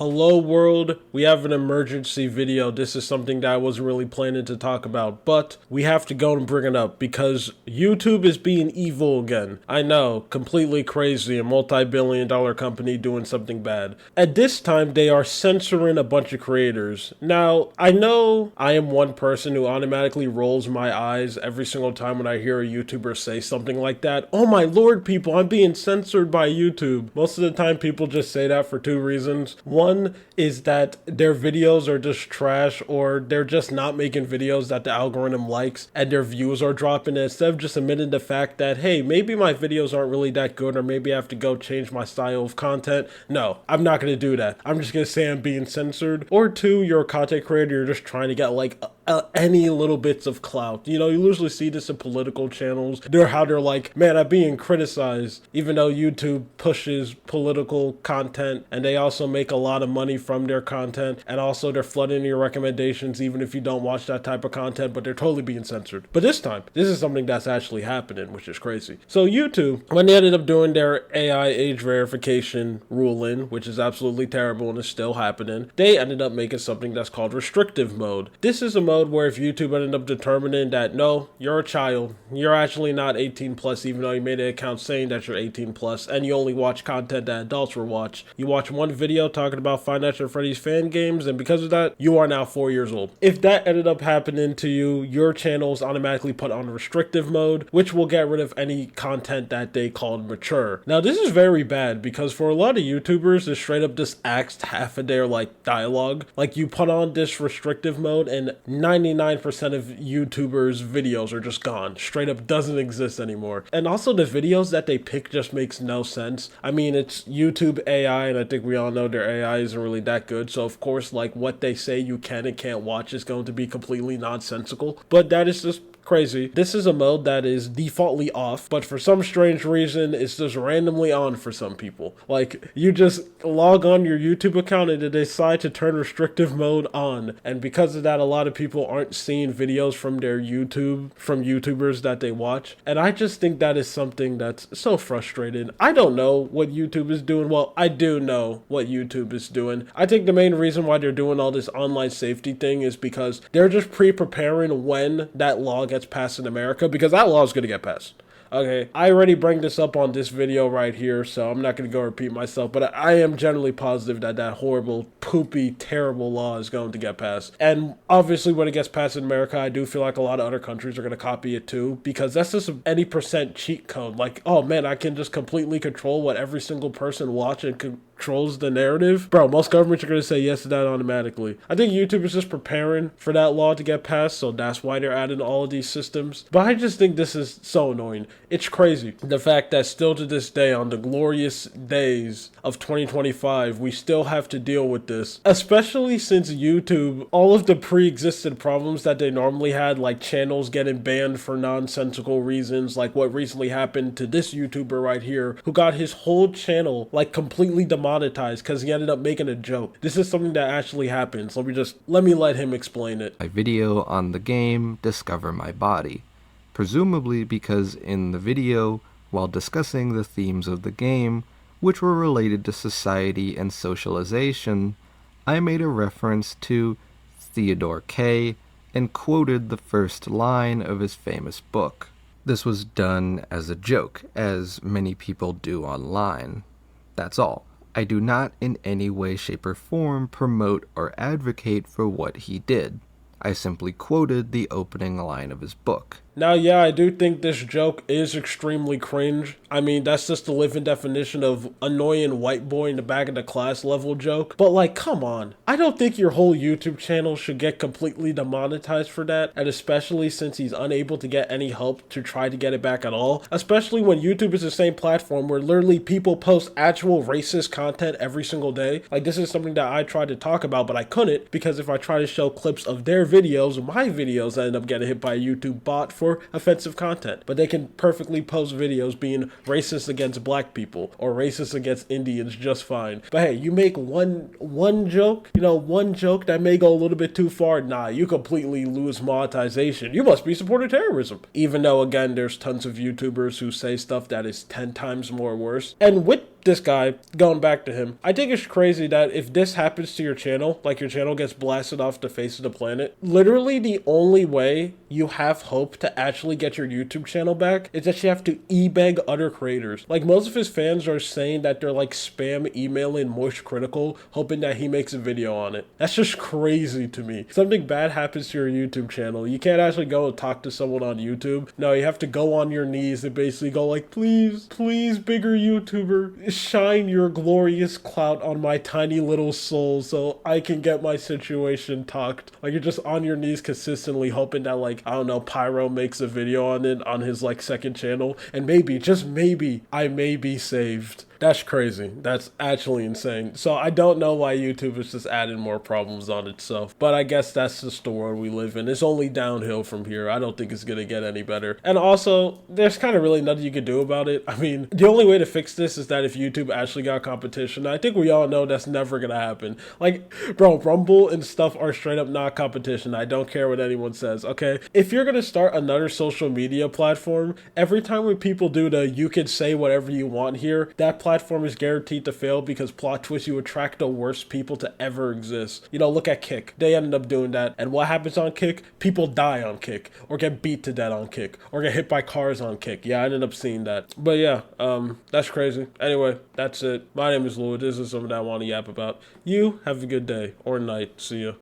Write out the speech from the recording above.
Hello world, we have an emergency video. This is something that I wasn't really planning to talk about, but we have to go and bring it up because YouTube is being evil again. I know, completely crazy, a multi-billion-dollar company doing something bad. At this time, they are censoring a bunch of creators. Now, I know I am one person who automatically rolls my eyes every single time when I hear a YouTuber say something like that. Oh my lord, people, I'm being censored by YouTube. Most of the time, people just say that for two reasons. One is that their videos are just trash, or they're just not making videos that the algorithm likes and their views are dropping. And instead of just admitting the fact that, hey, maybe my videos aren't really that good, or maybe I have to go change my style of content. No, I'm not going to do that. I'm just going to say I'm being censored. Or two, you're a content creator, you're just trying to get like any little bits of clout. You know, you usually see this in political channels. They're like, man, I'm being criticized, even though YouTube pushes political content and they also make a lot of money from their content, and also they're flooding your recommendations even if you don't watch that type of content, but they're totally being censored. But this time, this is something that's actually happening, which is crazy. So YouTube, when they ended up doing their AI age verification ruling, which is absolutely terrible and is still happening, they ended up making something that's called restrictive mode. This is a mode where if YouTube ended up determining that, no, you're a child, you're actually not 18 plus, even though you made an account saying that you're 18 plus, and you only watch content that adults will watch. You watch one video talking about Five Nights at Freddy's fan games, and because of that, you are now 4 years old. If that ended up happening to you, your channel is automatically put on restrictive mode, which will get rid of any content that they called mature. Now, this is very bad because for a lot of YouTubers, it's straight up just axed half of their like dialogue. Like, you put on this restrictive mode and 99% of YouTubers' videos are just gone. Straight up doesn't exist anymore. And also the videos that they pick just makes no sense. I mean, it's YouTube AI, and I think we all know their AI isn't really that good. So of course, like, what they say you can and can't watch is going to be completely nonsensical. But that is just crazy. This is a mode that is defaultly off, but for some strange reason, it's just randomly on for some people. Like, you just log on your YouTube account and they decide to turn restrictive mode on. And because of that, a lot of people aren't seeing videos from their YouTubers that they watch. And I just think that is something that's so frustrating. I don't know what YouTube is doing. Well, I do know what YouTube is doing. I think the main reason why they're doing all this online safety thing is because they're just pre-preparing when that law gets passed in America, because that law is going to get passed. Okay, I already bring this up on this video right here, so I'm not going to go repeat myself, but I am generally positive that that horrible, poopy, terrible law is going to get passed. And obviously when it gets passed in America, I do feel like a lot of other countries are going to copy it too, because that's just any percent cheat code. Like, oh man, I can just completely control what every single person watches and controls the narrative. Bro, most governments are going to say yes to that automatically. I think YouTube is just preparing for that law to get passed, so that's why they're adding all of these systems. But I just think this is so annoying. It's crazy. The fact that still to this day, on the glorious days of 2025, we still have to deal with this. Especially since YouTube, all of the pre-existing problems that they normally had, like channels getting banned for nonsensical reasons, like what recently happened to this YouTuber right here, who got his whole channel like completely demonetized because he ended up making a joke. This is something that actually happens. Let me let him explain it. My video on the game Discover My Body. Presumably because in the video, while discussing the themes of the game, which were related to society and socialization, I made a reference to Theodore K. and quoted the first line of his famous book. This was done as a joke, as many people do online. That's all. I do not in any way, shape, or form promote or advocate for what he did. I simply quoted the opening line of his book. Now, yeah, I do think this joke is extremely cringe. I mean, that's just the living definition of annoying white boy in the back of the class level joke. But like, come on. I don't think your whole YouTube channel should get completely demonetized for that. And especially since he's unable to get any help to try to get it back at all. Especially when YouTube is the same platform where literally people post actual racist content every single day. Like, this is something that I tried to talk about, but I couldn't, because if I try to show clips of their videos, my videos end up getting hit by a YouTube bot for offensive content. But they can perfectly post videos being racist against black people or racist against Indians just fine. But hey, you make one joke, one joke that may go a little bit too far, nah, you completely lose monetization. You must be supporting terrorism. Even though, again, there's tons of YouTubers who say stuff that is 10 times more worse. And with this guy, going back to him, I think it's crazy that if this happens to your channel, like your channel gets blasted off the face of the planet, literally the only way you have hope to actually get your YouTube channel back is that you have to e-beg other creators. Like, most of his fans are saying that they're like spam emailing Moist Critical, hoping that he makes a video on it. That's just crazy to me. Something bad happens to your YouTube channel, you can't actually go and talk to someone on YouTube. No, you have to go on your knees and basically go like, please, please, bigger YouTuber, shine your glorious clout on my tiny little soul so I can get my situation talked. Like, you're just on your knees consistently hoping that, like, I don't know, Pyro makes a video on it on his like second channel, and maybe, just maybe, I may be saved. That's crazy. That's actually insane. So I don't know why YouTube is just adding more problems on itself. But I guess that's just the world we live in. It's only downhill from here. I don't think it's going to get any better. And also, there's kind of really nothing you can do about it. I mean, the only way to fix this is that if YouTube actually got competition. I think we all know that's never going to happen. Like, bro, Rumble and stuff are straight up not competition. I don't care what anyone says, okay? If you're going to start another social media platform, every time when people do the you can say whatever you want here, that platform is guaranteed to fail because, plot twist, you attract the worst people to ever exist. You know, look at Kick. They ended up doing that. And what happens on Kick? People die on Kick, or get beat to death on Kick, or get hit by cars on Kick. Yeah, I ended up seeing that. But yeah, that's crazy. Anyway, that's it. My name is Louis. This is something I want to yap about. You have a good day or night. See ya.